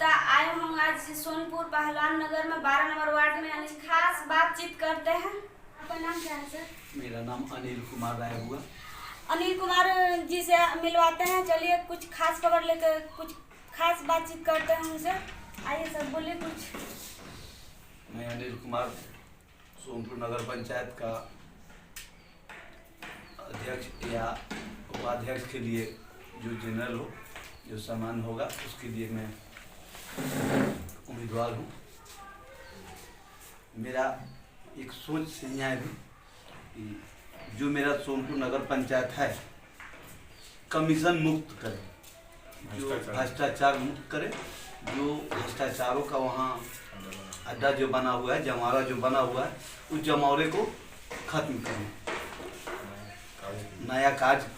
नमस्कार। आए हम आज सोनपुर पहलवान नगर में 12 नंबर वार्ड में यानी खास बातचीत करते हैं। आपका नाम क्या है सर? मेरा नाम अनिल कुमार राय हुआ। अनिल कुमार जी से मिलवाते हैं। चलिए कुछ खास खबर लेकर कुछ खास बातचीत करते हैं उनसे। आइए सर, बोलिए कुछ। मैं अनिल कुमार सोनपुर नगर पंचायत का अध्यक्ष या उपाध्यक्ष के लिए जो जनरल हो, जो सामान होगा उसके लिए मैं उम्मीदवार हूँ। मेरा एक सोच से यहाँ भी कि जो मेरा सोनपुर नगर पंचायत है कमीशन मुक्त करे, जो भ्रष्टाचार मुक्त करे, जो भ्रष्टाचारों का वहाँ अड्डा जो बना हुआ है, जमावड़ा जो बना हुआ है, उस जमावड़े को खत्म करें। नया कार्य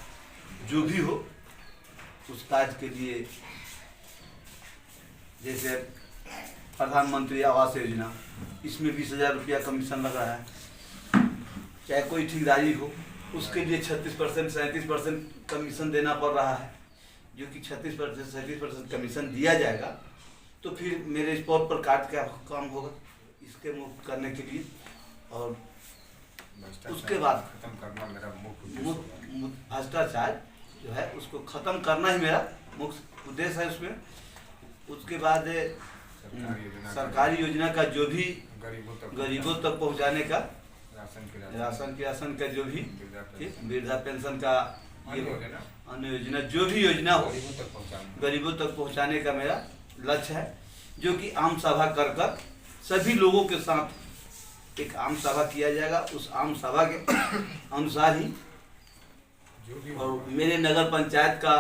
जो भी हो उस कार्य के लिए, जैसे प्रधानमंत्री आवास योजना, इसमें 20,000 रुपया कमीशन लग रहा है। चाहे कोई ठेकेदारी हो उसके लिए 36% 37% कमीशन देना पड़ रहा है, जो कि 36% 37% कमीशन दिया जाएगा तो फिर मेरे स्पॉट पर कार्ड का काम होगा इसके मुक्त करने के लिए। और उसके बाद खत्म करना मेरा भ्रष्टाचार जो है उसको खत्म करना ही मेरा मुख्य उद्देश्य है उसमें। उसके बाद सरकारी योजना का जो भी गरीबों तक पहुंचाने का, राशन का जो भी वृद्धा पेंशन का, अन्य योजना जो भी योजना हो गरीबों तक पहुंचाने का मेरा लक्ष्य है। जो कि आम सभा कर सभी लोगों के साथ एक आम सभा किया जाएगा। उस आम सभा के अनुसार ही, और मेरे नगर पंचायत का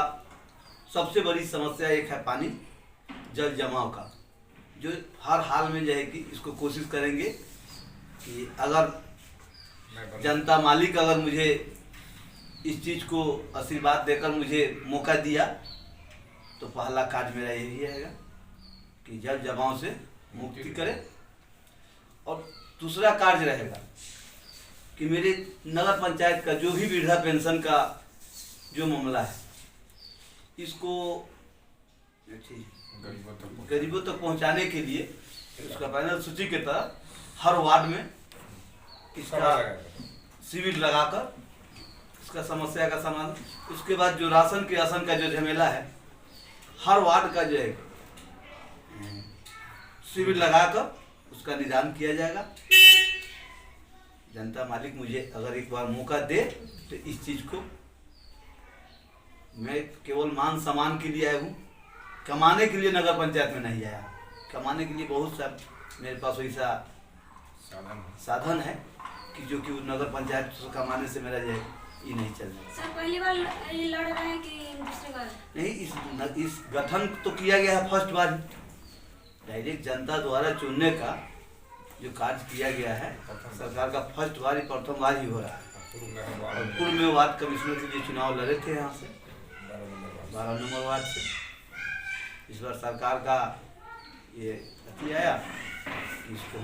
सबसे बड़ी समस्या एक है पानी, जल जमाव का, जो हर हाल में जो है कि इसको कोशिश करेंगे कि अगर जनता मालिक अगर मुझे इस चीज़ को आशीर्वाद देकर मुझे मौका दिया तो पहला कार्य मेरा यही रहेगा कि जल जमाव से मुक्ति करे। और दूसरा कार्य रहेगा कि मेरे नगर पंचायत का जो भी वृद्धा पेंशन का जो मामला है इसको गरीबों तक पहुंचाने के लिए उसका पैनल सूची के तहत हर वार्ड में इसका शिविर लगाकर इसका समस्या का समाधान। उसके बाद जो राशन का जो झमेला है हर वार्ड का जो है शिविर लगाकर उसका निदान किया जाएगा। जनता मालिक मुझे अगर एक बार मौका दे तो इस चीज़ को, मैं केवल मान सम्मान के लिए आया हूँ, कमाने के लिए नगर पंचायत में नहीं आया। कमाने के लिए बहुत सा मेरे पास वैसा साधन है कि जो कि नगर पंचायत से कमाने से मेरा जो है ये नहीं चल रहा। सर पहली बार ये लड़ रहे हैं कि दूसरी बार? नहीं, इस गठन तो किया गया है फर्स्ट बार, डायरेक्ट जनता द्वारा चुनने का जो कार्य किया गया है सरकार का फर्स्ट बार ही, प्रथम बार ही हो रहा है। और पूर्व में वार्ड कमिश्नर के लिए चुनाव लड़े थे यहाँ से 12 नंबर वार्ड से। इस बार सरकार का ये अति आया इसको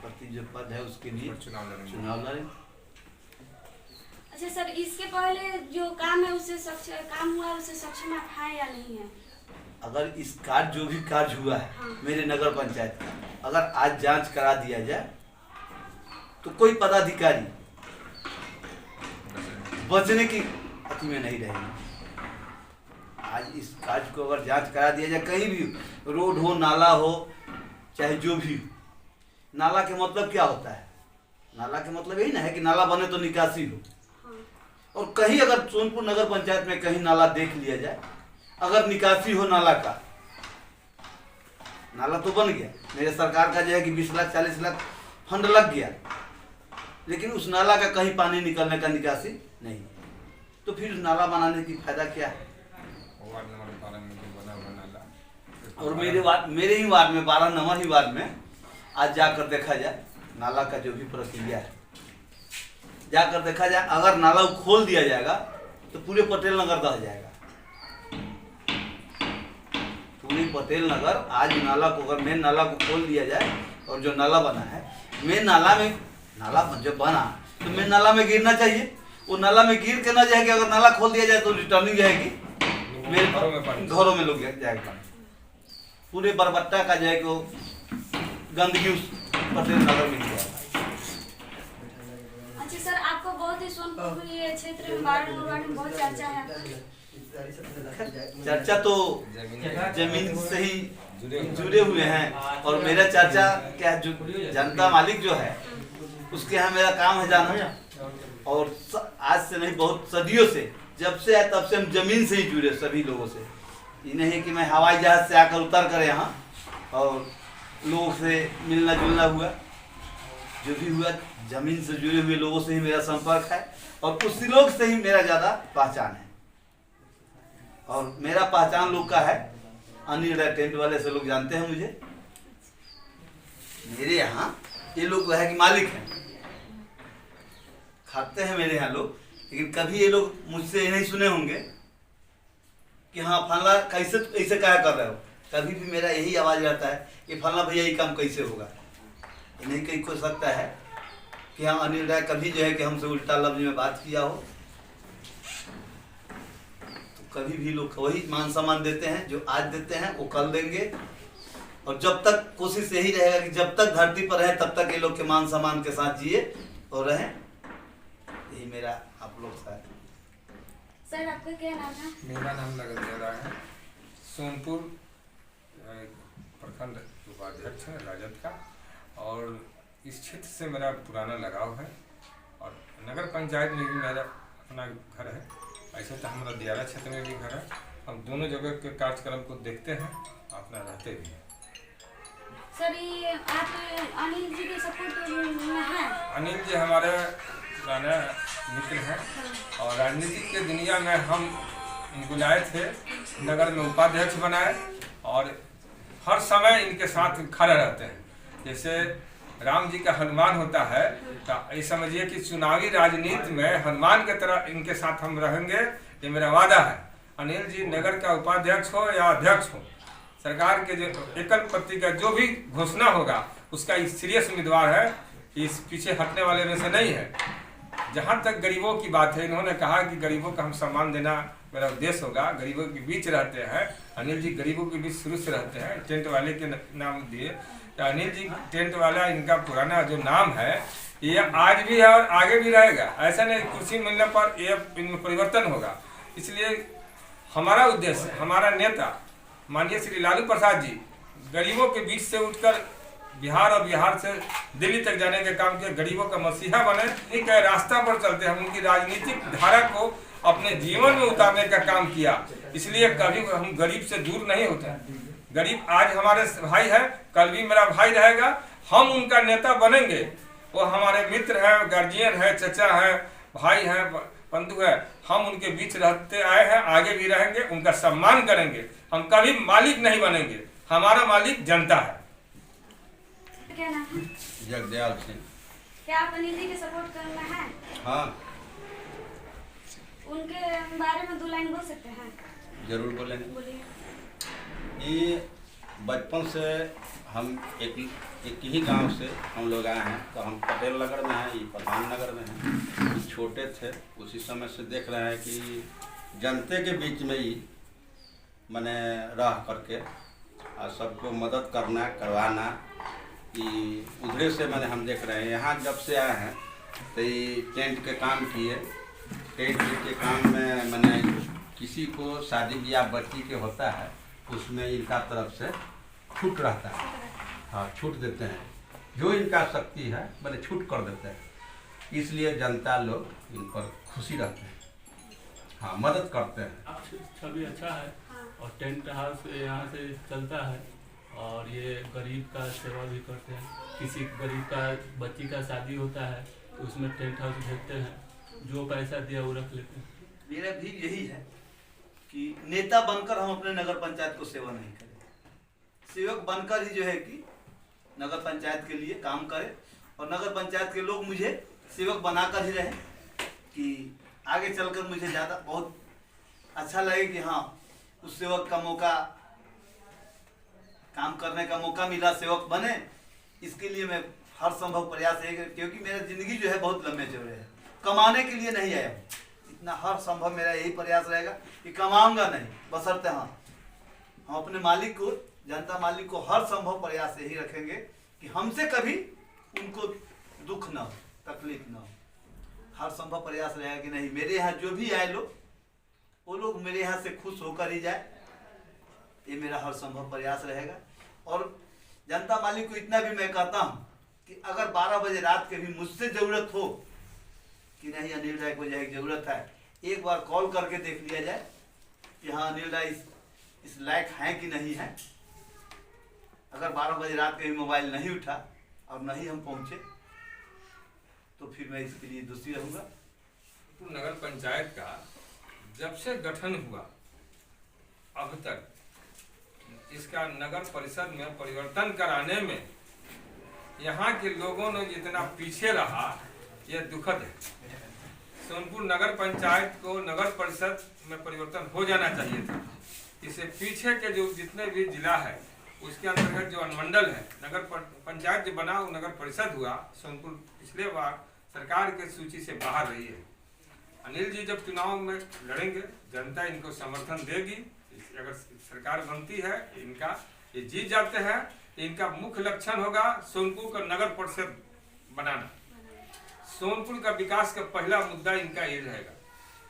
प्रति जो पद है उसके लिए चुनाव लड़े। अच्छा सर, इसके पहले जो काम है उससे काम हुआ है उसे सक्षम है या नहीं है? अगर इस कार्य जो भी कार्य हुआ है मेरे नगर पंचायत का, अगर आज जांच करा दिया जाए तो कोई पदाधिकारी बचने की अति में नहीं रहेगा। आज इस कार्य को अगर जांच करा दिया जाए, कहीं भी रोड हो, नाला हो, चाहे जो भी हो, नाला के मतलब क्या होता है? नाला के मतलब यही ना है कि नाला बने तो निकासी हो। और कहीं अगर सोनपुर नगर पंचायत में कहीं नाला देख लिया जाए, अगर निकासी हो नाला का, नाला तो बन गया, मेरे सरकार का जो है कि 20 लाख 40 लाख फंड लग गया, लेकिन उस नाला का कहीं पानी निकलने का निकासी नहीं, तो फिर नाला बनाने की फायदा क्या है? और मेरे ही वार्ड में 12 नंबर ही वार्ड में आज जाकर देखा जाए नाला का जो भी प्रक्रिया है, जाकर देखा जाए, अगर नाला खोल दिया जाएगा तो पूरे पटेल नगर दह जाएगा। पूरी पटेल नगर आज नाला को, अगर मेन नाला को खोल दिया जाए और जो नाला बना है, मेन नाला में, नाला जब बना तो मेन नाला में गिरना चाहिए। वो नाला में गिर के ना जाएगी, अगर नाला खोल दिया जाए तो रिटर्निंग जाएगी मेरे घरों में लोग जाएगा पानी। पूरे बरबट्टा का जो है कि वो गंदगी उस पटेल नगर में गया। अच्छा सर, आपको बहुत ही सोनपुर ये क्षेत्र में बाढ़ में बहुत चर्चा है। चर्चा तो जमीन से ही जुड़े हुए हैं, और मेरा चर्चा क्या, जो जनता मालिक जो है उसके यहाँ मेरा काम है जाना। और आज से नहीं, बहुत सदियों से, जब से आए तब से हम जमीन से ही जुड़े सभी लोगों से। ये नहीं कि मैं हवाई जहाज से आकर उतर कर यहाँ और लोगों से मिलना जुलना हुआ। जो भी हुआ जमीन से जुड़े हुए लोगों से ही मेरा संपर्क है, और उसी लोग से ही मेरा ज़्यादा पहचान है। और मेरा पहचान लोग का है, अनिल टेंट वाले से लोग जानते हैं मुझे। मेरे यहाँ ये लोग है कि मालिक हैं, खाते हैं मेरे यहाँ लोग, लेकिन कभी ये लोग मुझसे ये नहीं सुने होंगे कि हाँ फलना कैसे ऐसे क्या कर रहे हो। कभी भी मेरा यही आवाज़ रहता है कि फलना भैया ये काम कैसे होगा। ये नहीं कहीं हो सकता है कि हाँ अनिल राय कभी जो है कि हमसे उल्टा लफ्ज में बात किया हो। तो कभी भी लोग वही मान सम्मान देते हैं, जो आज देते हैं वो कल देंगे। और जब तक कोशिश यही रहेगा कि जब तक धरती पर है तब तक ये लोग के मान सम्मान के साथ जिए और रहें। यही मेरा आप लोग सा है। सर आपका क्या नाम है? मेरा नाम लगन देवरा है, सोनपुर प्रखंड उपाध्यक्ष है राजद का। और इस क्षेत्र से मेरा पुराना लगाव है, और नगर पंचायत में भी मेरा अपना घर है। ऐसे तो हमारा दियारा क्षेत्र में भी घर है। हम दोनों जगह के कार्यक्रम को देखते हैं, अपना रहते भी हैं। सर ये आप अनिल जी के सपोर्ट में हैं? अनिल जी हमारे पुराना मित्र हैं, और राजनीतिक के दुनिया में हम इनको लाए थे, नगर में उपाध्यक्ष बनाए, और हर समय इनके साथ खड़े रहते हैं। जैसे राम जी का हनुमान होता है, तो ये समझिए कि चुनावी राजनीति में हनुमान की तरह इनके साथ हम रहेंगे, ये मेरा वादा है। अनिल जी नगर का उपाध्यक्ष हो या अध्यक्ष हो, सरकार के जो एकल पत्ती का जो भी घोषणा होगा उसका सीरियस उम्मीदवार है, इस पीछे हटने वाले में से नहीं है। जहाँ तक गरीबों की बात है, इन्होंने कहा कि गरीबों का हम सम्मान देना मेरा उद्देश्य होगा। गरीबों के बीच रहते हैं अनिल जी, गरीबों के बीच शुरू से रहते हैं। टेंट वाले के नाम दिए तो अनिल जी टेंट वाला इनका पुराना जो नाम है, ये आज भी है और आगे भी रहेगा। ऐसा नहीं कुर्सी मिलने पर ये इनमें परिवर्तन होगा। इसलिए हमारा उद्देश्य, हमारा नेता माननीय श्री लालू प्रसाद जी गरीबों के बीच से उठकर बिहार और बिहार से दिल्ली तक जाने के काम किया, गरीबों का मसीहा बने। एक रास्ता पर चलते हम उनकी राजनीतिक धारा को अपने जीवन में उतारने का काम किया। इसलिए कभी हम गरीब से दूर नहीं होते। गरीब आज हमारे भाई है, कल भी मेरा भाई रहेगा। हम उनका नेता बनेंगे। वो हमारे मित्र हैं, गार्जियन है, चचा है, भाई है, बंधु है। हम उनके बीच रहते आए हैं, आगे भी रहेंगे, उनका सम्मान करेंगे। हम कभी मालिक नहीं बनेंगे, हमारा मालिक जनता है। क्या नाम है? जगदयाल सिंह। क्या आप अनिल जी के सपोर्ट करना है? हाँ उनके बारे में 2 लाइन बोल सकते हैं? जरूर बोलेंगे। बोलिए। ये बचपन से हम एक ही गांव से हम लोग आए हैं। तो हम पटेल नगर में हैं, ये प्रधान नगर में हैं। छोटे थे उसी समय से देख रहे हैं कि जनते के बीच में ही मैंने रह करके और सबको मदद करना करवाना, कि उधरे से मैंने हम देख रहे हैं। यहाँ जब से आए हैं तो ये टेंट के काम किए। टेंट के काम में मैंने किसी को शादी ब्याह बच्ची के होता है, उसमें इनका तरफ से छूट रहता है। हाँ, छूट देते हैं, जो इनका शक्ति है मैंने छूट कर देते हैं। इसलिए जनता लोग इन पर खुशी रहते हैं, हाँ मदद करते हैं। छवि अच्छा है, और टेंट हाउस यहाँ से चलता है, और ये गरीब का सेवा भी करते हैं। किसी गरीब का बच्ची का शादी होता है तो उसमें टेंट हाउस भेजते हैं, जो पैसा दिया वो रख लेते हैं। मेरा भी यही है कि नेता बनकर हम अपने नगर पंचायत को सेवा नहीं करें, सेवक बनकर ही जो है कि नगर पंचायत के लिए काम करें, और नगर पंचायत के लोग मुझे सेवक बनाकर ही रहें, कि आगे चलकर मुझे ज़्यादा बहुत अच्छा लगे कि हाँ उस सेवक का मौका, काम करने का मौका मिला, सेवक बने। इसके लिए मैं हर संभव प्रयास है, क्योंकि मेरा ज़िंदगी जो है बहुत लंबे चौड़े है। कमाने के लिए नहीं आया हूँ, जितना हर संभव मेरा यही प्रयास रहेगा कि कमाऊंगा नहीं, बशर्ते हाँ हम अपने मालिक को, जनता मालिक को हर संभव प्रयास यही रखेंगे कि हमसे कभी उनको दुख ना हो, तकलीफ ना हो। हर संभव प्रयास रहेगा कि नहीं, मेरे यहाँ जो भी आए लोग, वो लोग मेरे यहाँ से खुश होकर ही जाए, ये मेरा हर संभव प्रयास रहेगा। और जनता मालिक को इतना भी मैं कहता हूँ कि अगर 12 बजे रात के भी मुझसे ज़रूरत हो कि नहीं अनिल राय को जाए ज़रूरत है, एक बार कॉल करके देख लिया जाए कि हाँ अनिल राय इस लायक हैं कि नहीं है। अगर 12 बजे रात के भी मोबाइल नहीं उठा और नहीं हम पहुँचे तो फिर मैं इसके लिए दोषी रहूँगा। नगर पंचायत का जब से गठन हुआ अब तक इसका नगर परिषद में परिवर्तन कराने में यहाँ के लोगों ने जितना पीछे रहा, यह दुखद है। सोनपुर नगर पंचायत को नगर परिषद में परिवर्तन हो जाना चाहिए था। इससे पीछे के जो जितने भी जिला है उसके अंतर्गत जो अनुमंडल है, नगर पंचायत जो बना वो नगर परिषद हुआ। सोनपुर पिछले बार सरकार के सूची से बाहर रही है। अनिल जी जब चुनाव में लड़ेंगे, जनता इनको समर्थन देगी। अगर सरकार बनती है, इनका ये जीत जाते हैं, इनका मुख्य लक्षण होगा सोनपुर का नगर परिषद बनाना। सोनपुर का विकास का पहला मुद्दा इनका ये रहेगा।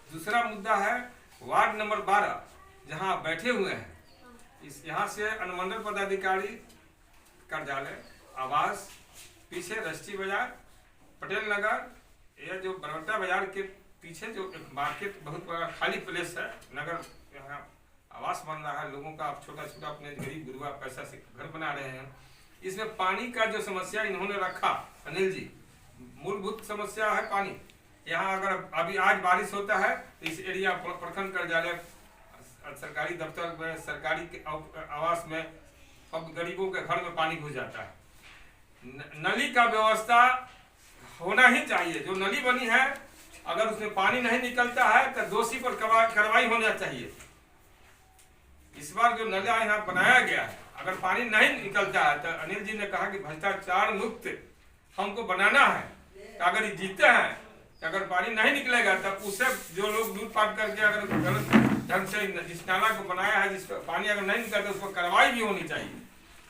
दूसरा मुद्दा है वार्ड नंबर 12 जहां बैठे हुए हैं, इस यहाँ से अनुमंडल पदाधिकारी कार्यालय, आवास, पीछे रस्टी बाजार, पटेल नगर, यह जो बरवट्टा बाजार के पीछे जो एक मार्केट बहुत बड़ा खाली प्लेस है, नगर यहाँ आवास बन रहा है लोगों का। आप छोटा छोटा अपने गरीब गुरुआ पैसा से घर बना रहे हैं। इसमें पानी का जो समस्या इन्होंने रखा अनिल जी, मूलभूत समस्या है पानी। यहाँ अगर अभी आज बारिश होता है तो इस एरिया प्रखंड कार्यालय, सरकारी दफ्तर में, सरकारी आवास में अब गरीबों के घर में पानी घुस जाता है। नली का व्यवस्था होना ही चाहिए। जो नली बनी है अगर उसमें पानी नहीं निकलता है तो दोषी पर कार्रवाई होना चाहिए। इस बार जो नला यहाँ बनाया गया है, अगर पानी नहीं निकलता है तो अनिल जी ने कहा कि भ्रष्टाचार मुक्त हमको बनाना है। तो अगर ये जीतते हैं तो अगर पानी नहीं निकलेगा तब उसे जो लोग लूटपाट करके अगर गलत ढंग से जिस नाला को बनाया है, जिस पर पानी अगर नहीं निकलता उस पर कार्रवाई भी होनी चाहिए,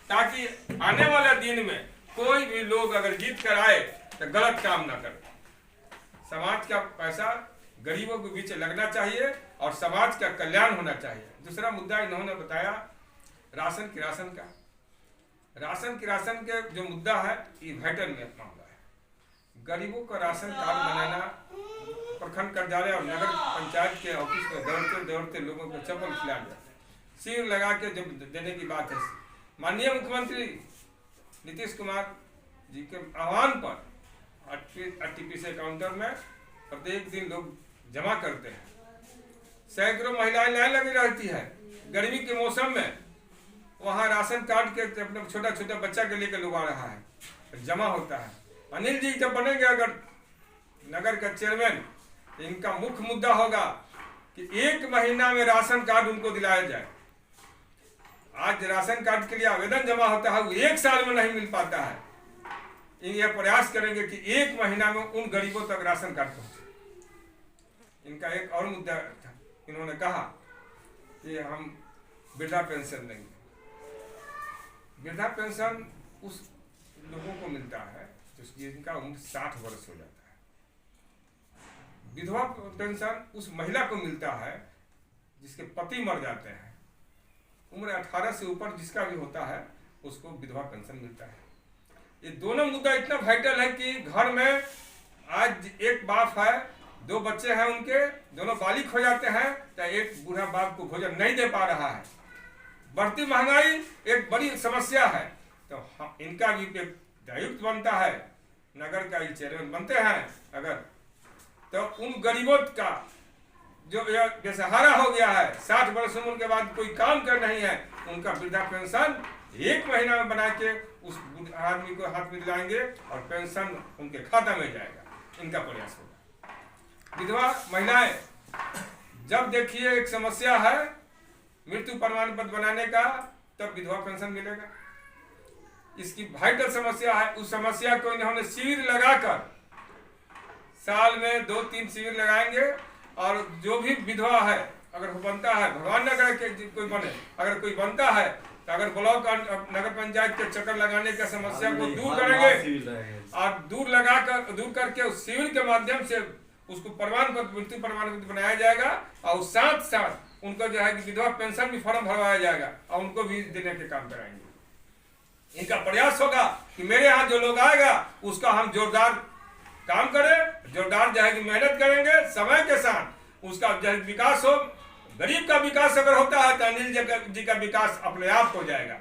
ताकि आने वाले दिन में कोई भी लोग अगर जीत कर आए तो गलत काम ना करे। समाज का पैसा गरीबों के बीच लगना चाहिए और समाज का कल्याण होना चाहिए। दूसरा मुद्दा इन्होंने बताया राशन किरासन का। राशन किरासन के जो मुद्दा है ये वाइटल में मामला है। गरीबों का राशन कार्ड बनाना, प्रखंड कार्यालय और नगर पंचायत के ऑफिस में दौड़ते दौड़ते लोगों को चप्पल खिला दिया, सिर लगा के जब देने की बात है। माननीय मुख्यमंत्री नीतीश कुमार जी के आह्वान पर आरटीपीसी काउंटर में प्रत्येक दिन लोग जमा करते हैं। सैकड़ों महिलाएं लाइन लगी रहती है। गर्मी के मौसम में वहाँ राशन कार्ड के अपने छोटा छोटा बच्चा के लेकर लोग आ रहा है, जमा होता है। अनिल जी जब बनेंगे अगर नगर का चेयरमैन, इनका मुख्य मुद्दा होगा कि 1 महीना में राशन कार्ड उनको दिलाया जाए। आज राशन कार्ड के लिए आवेदन जमा होता है, वो 1 साल में नहीं मिल पाता है। ये प्रयास करेंगे कि 1 महीना में उन गरीबों तक राशन कार्ड पहुंचे। इनका एक और मुद्दा था, इन्होंने कहा कि हम वृद्धा पेंशन देंगे। वृद्धा पेंशन उस लोगों को मिलता है जिनका उम्र 60 वर्ष हो जाता है। विधवा पेंशन उस महिला को मिलता है जिसके पति मर जाते हैं। उम्र 18 से ऊपर जिसका भी होता है उसको विधवा पेंशन मिलता है। ये दोनों मुद्दा इतना वाइटल है कि घर में आज एक बाप है, 2 बच्चे हैं, उनके दोनों बालिग हो जाते हैं तो एक बूढ़ा बाप को भोजन नहीं दे पा रहा है। बढ़ती महंगाई एक बड़ी समस्या है। तो इनका भी एक दायित्व बनता है, नगर का ही चेयरमैन बनते हैं अगर, तो उन गरीबों का जो बेसहारा हो गया है, 60 वर्ष उम्र के बाद कोई काम कर नहीं है, उनका वृद्धा पेंशन 1 महीना में बना के उस आदमी को हाथ में दिलाएंगे और पेंशन उनके खाता में जाएगा। इनका प्रयास होगा। विधवा महिलाएं, जब देखिए एक समस्या है मृत्यु प्रमाण पत्र बनाने का, तब विधवा पेंशन मिलेगा। इसकी वाइटल समस्या है। उस समस्या को इन्होंने शिविर लगाकर, साल में 2-3 शिविर लगाएंगे और जो भी विधवा है अगर वो बनता है, भगवान न करे कि कोई बने, अगर कोई बनता है तो अगर ब्लॉक और नगर पंचायत के चक्कर लगाने की समस्या को दूर करेंगे और दूर करके उस सिविल के माध्यम से उसको प्रमाण पत्र, मृत्यु प्रमाण पत्र बनाया जाएगा और साथ साथ उनको जो है कि विधवा पेंशन भी फॉर्म भरवाया जाएगा और उनको भी देने के काम कराएंगे। इनका प्रयास होगा कि मेरे यहाँ जो लोग आएगा उसका हम जोरदार काम करें, जोरदार जो है कि मेहनत करेंगे, समय के साथ उसका जो है विकास हो। गरीब का विकास अगर होता है तो अनिल जी का विकास अपने आप हो जाएगा।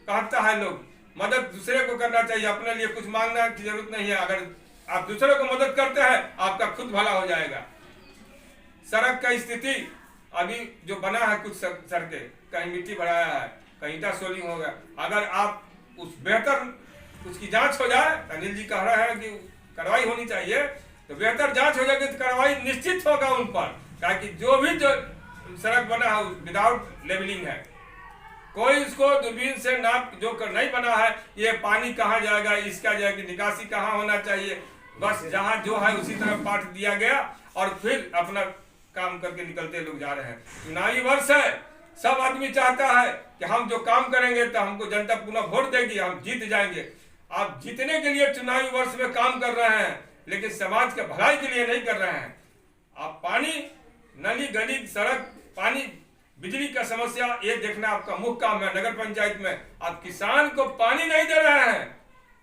कहता है लोग मदद दूसरे को करना चाहिए, अपने लिए कुछ मांगना की जरूरत नहीं है। अगर आप दूसरे को मदद करते हैं आपका खुद भला हो जाएगा। सड़क का स्थिति अभी जो बना है, कुछ सड़कें कहीं मिट्टी भराया है, कहीं ईटा सोलिंग होगा, अगर आप उस बेहतर उसकी जांच हो जाए, अनिल जी कह रहे हैं कि कार्रवाई होनी चाहिए, तो बेहतर जांच हो जाएगी तो कार्रवाई निश्चित होगा उन पर। ताकि जो भी जो सड़क बना है विदाउट लेवलिंग है, कोई उसको दूरबीन से नाप जो कर नहीं बना है, ये पानी कहाँ जाएगा, इसका जाएगी निकासी कहाँ होना चाहिए, बस जहाँ जो है उसी तरह पाठ दिया गया और फिर अपना काम करके निकलते लोग जा रहे हैं। चुनावी वर्ष है, सब आदमी चाहता है कि हम जो काम करेंगे तो हमको जनता पुनः वोट देगी, हम जीत जाएंगे। आप जीतने के लिए चुनावी वर्ष में काम कर रहे हैं, लेकिन समाज के भलाई के लिए नहीं कर रहे हैं। आप पानी, नली, गली, सड़क, पानी, बिजली का समस्या ये देखना आपका मुख्य काम है। नगर पंचायत में आप किसान को पानी नहीं दे रहे हैं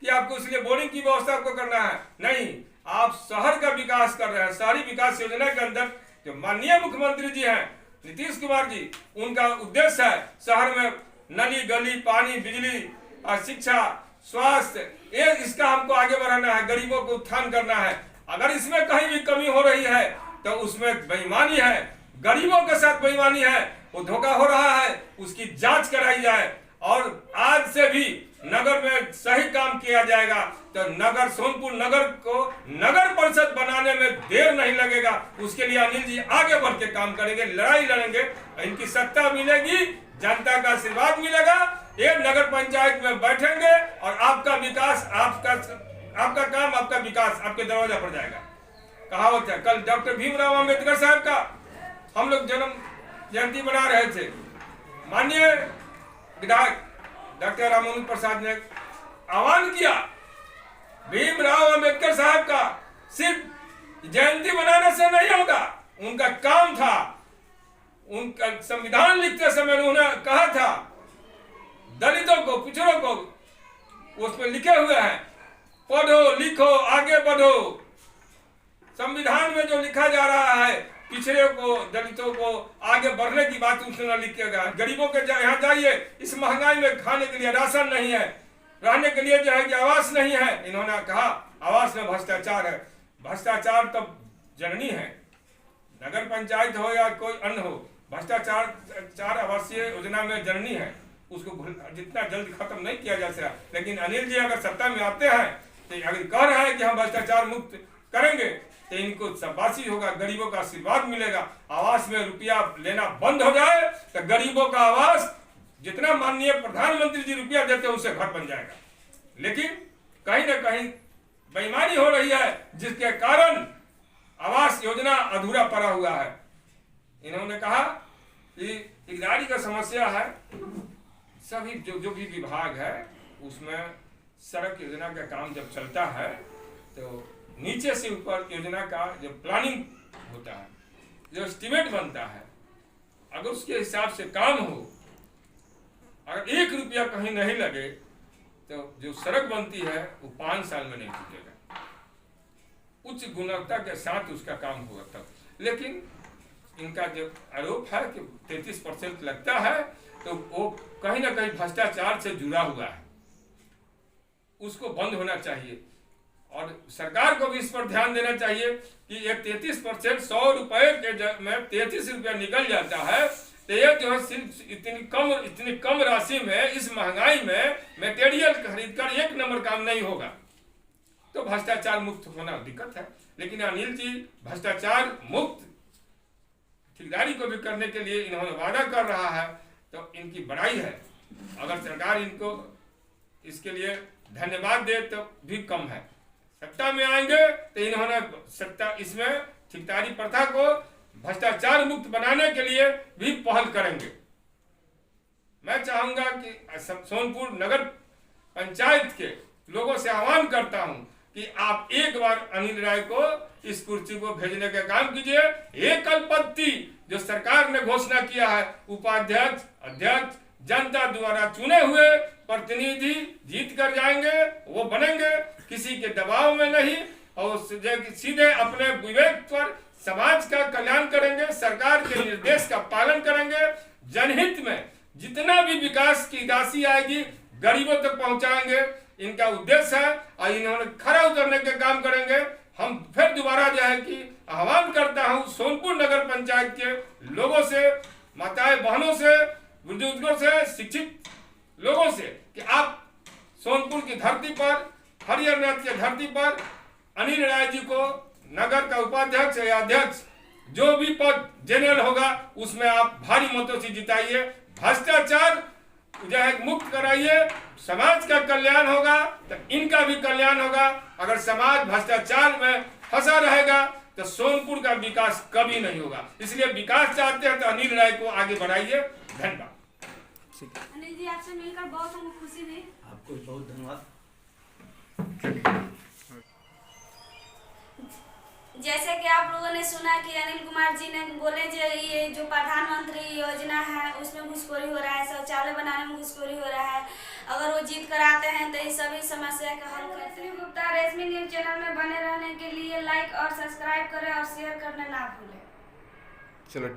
कि आपको इसलिए बोरिंग की व्यवस्था को करना है, नहीं, आप शहर का विकास कर रहे हैं। शहरी विकास योजना के अंदर जो माननीय मुख्यमंत्री जी हैं नीतीश कुमार जी, उनका उद्देश्य है शहर में नली, गली, पानी, बिजली और शिक्षा, स्वास्थ्य, ये इसका हमको आगे बढ़ाना है, गरीबों को उत्थान करना है। अगर इसमें कहीं भी कमी हो रही है तो उसमें बेईमानी है, गरीबों के साथ बेईमानी है, वो धोखा हो रहा है, उसकी जांच कराई जाए और आज से भी नगर में सही काम किया जाएगा तो नगर, सोनपुर नगर को नगर परिषद बनाने में देर नहीं लगेगा। उसके लिए अनिल जी आगे बढ़ के काम करेंगे, लड़ाई लड़ेंगे, इनकी सत्ता मिलेगी, जनता का आशीर्वाद मिलेगा, एक नगर पंचायत में बैठेंगे और आपका विकास, आपका काम, आपका विकास आपके दरवाजा पर जाएगा। कहावत है, कल डॉक्टर भीमराव अंबेडकर साहब का हम लोग जन्म जयंती मना रहे थे। माननीय विधायक डॉक्टर रामानुज प्रसाद ने आह्वान किया, भीमराव अंबेडकर साहब का सिर्फ जयंती मनाने से नहीं होगा, उनका काम था, उनका संविधान लिखते समय उन्होंने कहा था दलितों को, पिछड़ों को, उसमें लिखे हुए हैं, पढ़ो लिखो आगे बढ़ो। संविधान में जो लिखा जा रहा है पिछड़े को, दलितों को आगे बढ़ने की बात उसने लिखेगा। गरीबों के यहाँ जाइए, इस महंगाई में खाने के लिए राशन नहीं है, रहने के लिए जो है कि आवास नहीं है। इन्होंने कहा आवास में भ्रष्टाचार है। भ्रष्टाचार तो जननी है, नगर पंचायत हो या कोई अन्य हो, भ्रष्टाचार आवासीय योजना में जननी है, उसको जितना जल्द खत्म नहीं किया जा सकता। लेकिन अनिल जी अगर सत्ता में आते हैं तो अगर कह रहे हैं कि हम भ्रष्टाचार मुक्त करेंगे तो इनको शाबाशी होगा, गरीबों का आशीर्वाद मिलेगा। आवास में रुपया लेना बंद हो जाए तो गरीबों का आवास, जितना माननीय प्रधानमंत्री जी रुपया देते हैं उससे घर बन जाएगा। लेकिन कहीं ना कहीं बेईमानी हो रही है, जिसके कारण आवास योजना अधूरा पड़ा हुआ है। इन्होंने कहा कि टिकदारी का समस्या है, सभी जो भी विभाग है उसमें सड़क योजना का काम जब चलता है तो नीचे से ऊपर योजना का जो प्लानिंग होता है, जो एस्टिमेट बनता है, अगर उसके हिसाब से काम हो, अगर 1 रुपया कहीं नहीं लगे तो जो सड़क बनती है वो 5 साल में नहीं टूटेगा। उच्च गुणवत्ता के साथ उसका काम होगा तब। लेकिन इनका जो आरोप है कि 33% लगता है तो वो कहीं ना कहीं भ्रष्टाचार से जुड़ा हुआ है, उसको बंद होना चाहिए। और सरकार को भी इस पर ध्यान देना चाहिए कि ये 33% 100 रुपए के में 33 रुपया निकल जाता है, तो ये जो है सिर्फ इतनी कम राशि में, इस महंगाई में मटेरियल खरीद कर 1 नंबर काम नहीं होगा, तो भ्रष्टाचार मुक्त होना दिक्कत है। लेकिन अनिल जी भ्रष्टाचार मुक्त ठेकेदारी को भी करने के लिए इन्होंने वादा कर रहा है, तो इनकी बड़ाई है। अगर सरकार इनको इसके लिए धन्यवाद दे तो भी कम है। सत्ता में आएंगे तो इन्होंने सत्ता इसमें ठेकेदारी प्रथा को भ्रष्टाचार मुक्त बनाने के लिए भी पहल करेंगे। मैं चाहूंगा कि सोनपुर नगर पंचायत के लोगों से आह्वान करता हूं कि आप एक बार अनिल राय को इस कुर्सी को भेजने का काम कीजिए। एक कल्पत्ती जो सरकार ने घोषणा किया है, उपाध्यक्ष, अध्यक्ष जनता द्वारा चुने हुए प्रतिनिधि जीत कर जाएंगे, वो बनेंगे, किसी के दबाव में नहीं, और सीधे अपने विवेक पर समाज का कल्याण करेंगे, सरकार के निर्देश का पालन करेंगे, जनहित में जितना भी विकास की राशि आएगी गरीबों तक पहुंचाएंगे, इनका उद्देश्य है और इन्होंने खरा उतरने के काम करेंगे। हम फिर दोबारा जो है कि आह्वान करता हूं सोनपुर नगर पंचायत के लोगों से, माताएं बहनों से, बुजुर्गों से, शिक्षित लोगों से कि आप सोनपुर की धरती पर, हरिहरनाथ की धरती पर अनिल राय जी को नगर का उपाध्यक्ष या अध्यक्ष जो भी पद जनरल होगा उसमें आप भारी मतों से जिताइए, भ्रष्टाचार जो है मुक्त कराइए, समाज का कल्याण होगा तो इनका भी कल्याण होगा। अगर समाज भ्रष्टाचार में फंसा रहेगा तो सोनपुर का विकास कभी नहीं होगा। इसलिए विकास चाहते हैं तो अनिल राय को आगे बढ़ाइए। धन्यवाद। अनिल जी, आपसे मिलकर बहुत हमको खुशी हुई। आपको बहुत धन्यवाद। जैसे कि आप लोगों ने सुना कि अनिल कुमार जी ने बोले जो ये जो प्रधानमंत्री योजना है उसमें घुसखोरी हो रहा है, शौचालय बनाने में घुसखोरी हो रहा है। अगर वो जीत कर आते हैं तो इस सभी समस्या का हल करते हैं। गुप्ता रेशमी न्यूज चैनल में बने रहने के लिए लाइक और सब्सक्राइब करें और शेयर करना ना भूलें। चलो।